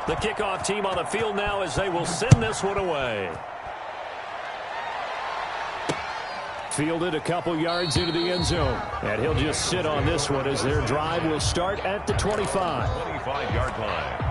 The kickoff team on the field now as they will send this one away. Fielded a couple yards into the end zone. And he'll just sit on this one as their drive will start at the 25. 25-yard line.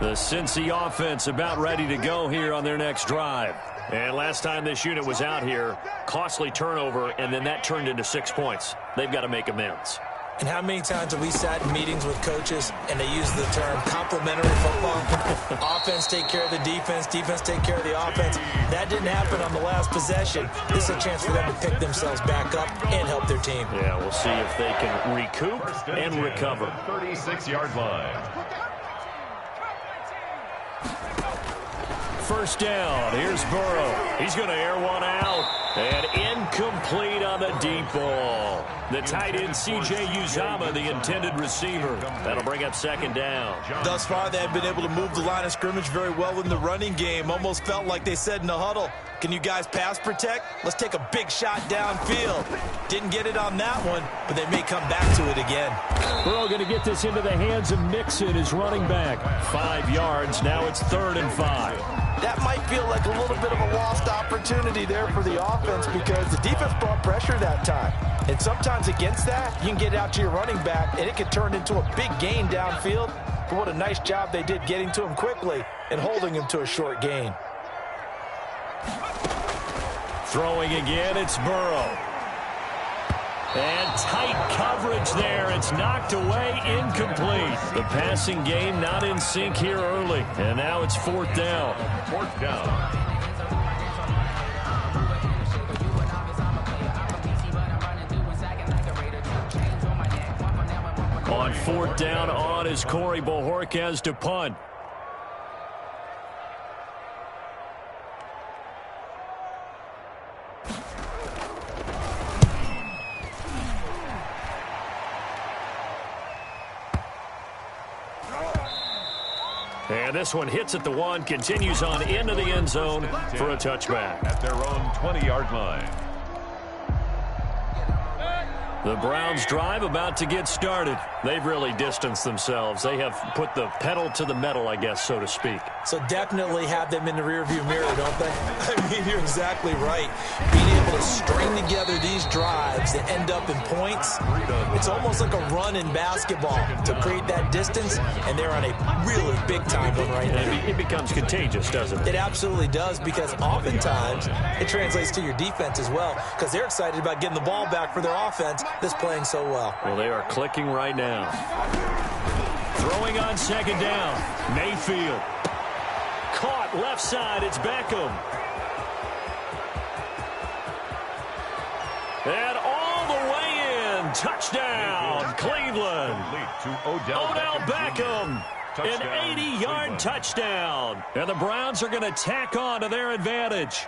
The Cincy offense about ready to go here on their next drive. And last time this unit was out here, costly turnover, and then that turned into 6 points. They've got to make amends. And how many times have we sat in meetings with coaches and they use the term complementary football? Offense take care of the defense, defense take care of the offense. That didn't happen on the last possession. This is a chance for them to pick themselves back up and help their team. Yeah, we'll see if they can recoup and recover. 36-yard line. First down. Here's Burrow. He's going to air one out. And incomplete on the deep ball. The tight end, C.J. Uzomah, the intended receiver. That'll bring up second down. Thus far, they have been able to move the line of scrimmage very well in the running game. Almost felt like they said in the huddle, can you guys pass protect? Let's take a big shot downfield. Didn't get it on that one, but they may come back to it again. Burrow going to get this into the hands of Mixon, his running back. 5 yards. Now it's 3rd and 5. That might feel like a little bit of a lost opportunity there for the offense because the defense brought pressure that time. And sometimes against that, you can get out to your running back, and it can turn into a big gain downfield. But what a nice job they did getting to him quickly and holding him to a short gain. Throwing again, it's Burrow. And tight coverage there. It's knocked away, incomplete. The passing game not in sync here early. And now it's 4th down. 4th down. On 4th down on is Corey Bojorquez to punt. And this one hits at the 1, continues on into the end zone for a touchback. At their own 20-yard line. The Browns drive about to get started. They've really distanced themselves. They have put the pedal to the metal, I guess, so to speak. So definitely have them in the rearview mirror, don't they? I mean, you're exactly right. Being able to string together these drives that end up in points, it's almost like a run in basketball to create that distance, and they're on a really big-time one right now. It becomes contagious, doesn't it? It absolutely does, because oftentimes it translates to your defense as well, because they're excited about getting the ball back for their offense that's playing so well. Well, they are clicking right now. Throwing on second down. Mayfield. Caught left side. It's Beckham. And all the way in. Touchdown, Cleveland. Odell Beckham. An 80-yard touchdown. And the Browns are going to tack on to their advantage.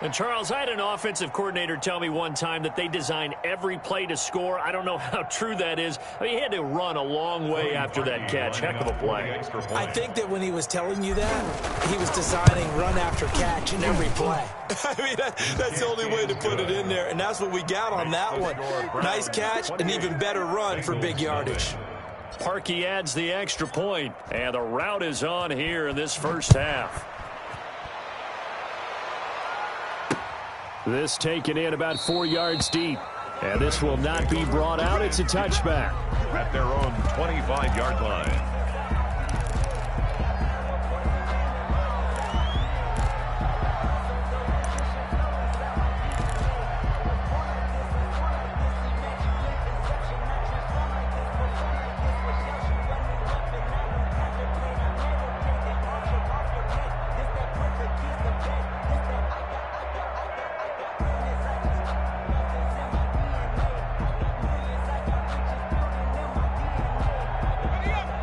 And, Charles, I had an offensive coordinator tell me one time that they design every play to score. I don't know how true that is. I mean, he had to run a long way after that catch. Heck of a play. I think that when he was telling you that, he was designing run after catch in every play. I mean, that's the only way to put it in there, and that's what we got on that one. Nice catch, an even better run for big yardage. Parkey adds the extra point, and the route is on here in this first half. This taken in about 4 yards deep. And this will not be brought out. It's a touchback. At their own 25-yard line.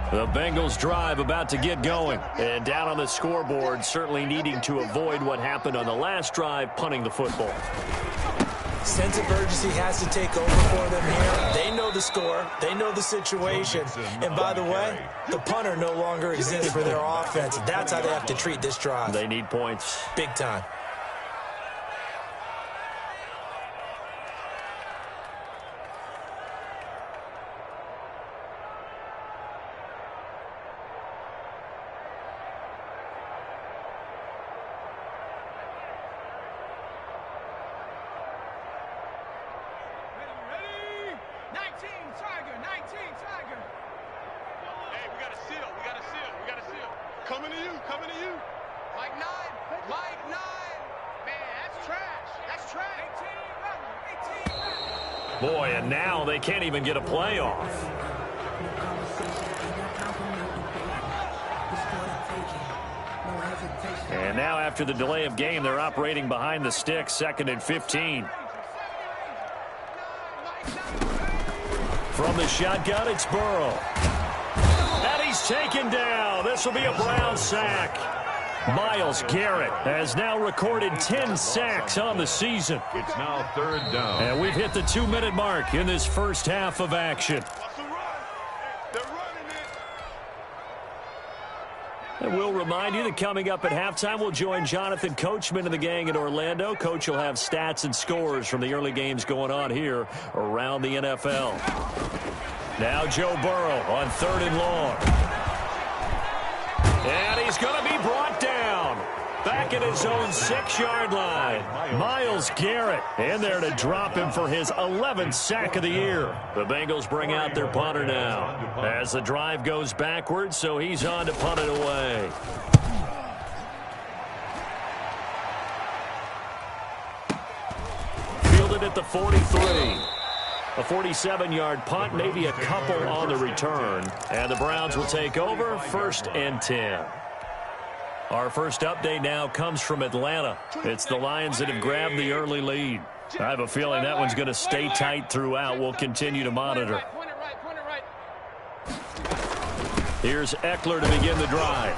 The Bengals drive about to get going. And down on the scoreboard, certainly needing to avoid what happened on the last drive, punting the football. Sense of urgency has to take over for them here. They know the score. They know the situation. And by the way, the punter no longer exists for their offense. That's how they have to treat this drive. They need points. Big time. Coming to you. Mike 9. Man, that's trash. That's trash. 18. Boy, and now they can't even get a playoff. And now after the delay of game, they're operating behind the sticks, 2nd and 15. From the shotgun, it's Burrow. And he's taken down. This will be a Brown sack. Myles Garrett has now recorded 10 sacks on the season. It's now 3rd down. And we've hit the 2-minute mark in this first half of action. And we'll remind you that coming up at halftime, we'll join Jonathan Coachman and the gang in Orlando. Coach will have stats and scores from the early games going on here around the NFL. Now Joe Burrow on 3rd and long. And he's going to be brought down. Back at his own 6-yard line. Myles Garrett in there to drop him for his 11th sack of the year. The Bengals bring out their punter now as the drive goes backwards, so he's on to punt it away. Fielded at the 43. A 47-yard punt, maybe a couple on the return. And the Browns will take over, 1st and 10. Our first update now comes from Atlanta. It's the Lions that have grabbed the early lead. I have a feeling that one's going to stay tight throughout. We'll continue to monitor. Here's Eckler to begin the drive.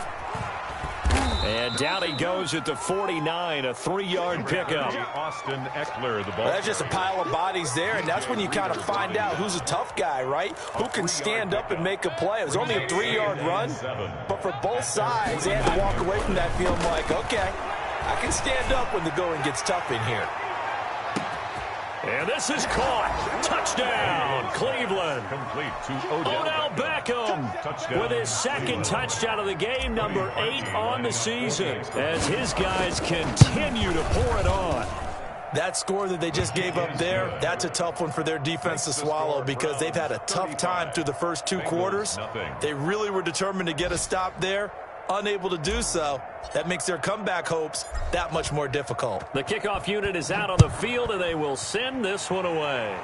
And down he goes at the 49, a 3-yard pickup. Austin Eckler, the ball. Well, that's just a pile of bodies there, and that's when you kind of find out who's a tough guy, right? Who can stand up and make a play. It was only a 3-yard run, but for both sides, they had to walk away from that feeling like, okay, I can stand up when the going gets tough in here. And this is caught. Touchdown, Cleveland. Complete to Odell Beckham with his 2nd touchdown of the game, number 8 on the season, as his guys continue to pour it on. That score that they just gave up there, that's a tough one for their defense to swallow because they've had a tough time through the first 2 quarters. They really were determined to get a stop there. Unable to do so, that makes their comeback hopes that much more difficult. The kickoff unit is out on the field, and they will send this one away.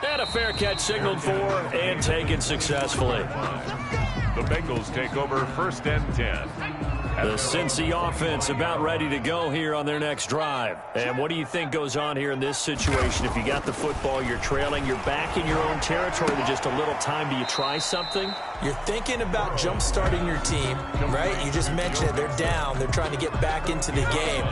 And a fair catch signaled for and taken successfully. The Bengals take over 1st and 10. The Cincy offense about ready to go here on their next drive. And what do you think goes on here in this situation? If you got the football, you're trailing, you're back in your own territory with just a little time. Do you try something? You're thinking about jump-starting your team, right? You just mentioned it. They're down. They're trying to get back into the game.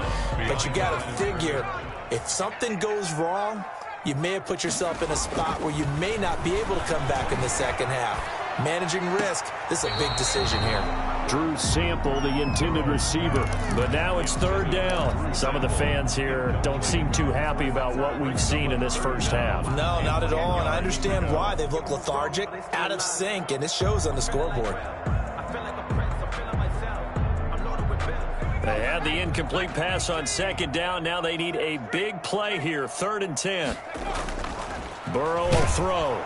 But you got to figure, if something goes wrong, you may have put yourself in a spot where you may not be able to come back in the second half. Managing risk, this is a big decision here. Drew Sample, the intended receiver. But now it's 3rd down. Some of the fans here don't seem too happy about what we've seen in this first half. No, not at all, and I understand why. They've looked lethargic, out of sync, and it shows on the scoreboard. They had the incomplete pass on 2nd down. Now they need a big play here, 3rd and 10. Burrow will throw.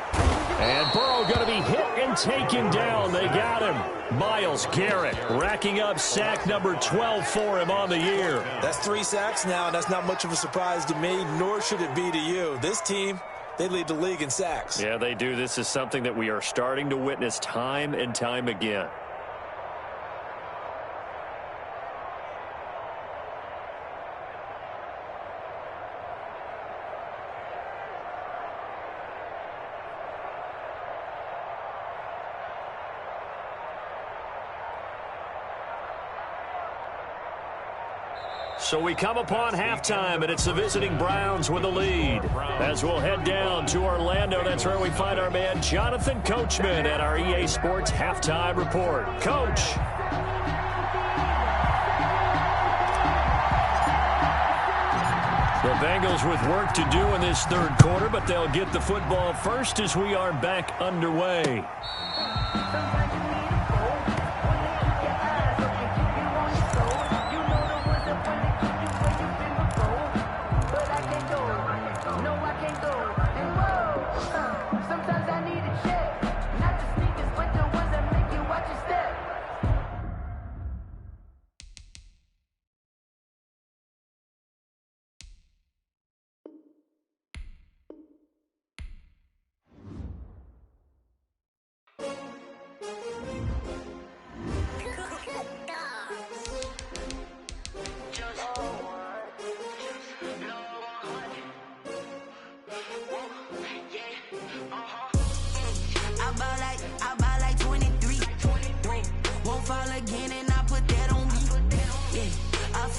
And Burrow going to be hit and taken down. They got him. Myles Garrett racking up sack number 12 for him on the year. That's 3 sacks now, and that's not much of a surprise to me, nor should it be to you. This team, they lead the league in sacks. Yeah, they do. This is something that we are starting to witness time and time again. So we come upon halftime, and it's the visiting Browns with the lead. As we'll head down to Orlando, that's where we find our man Jonathan Coachman at our EA Sports Halftime Report. Coach. The Bengals with work to do in this third quarter, but they'll get the football first as we are back underway.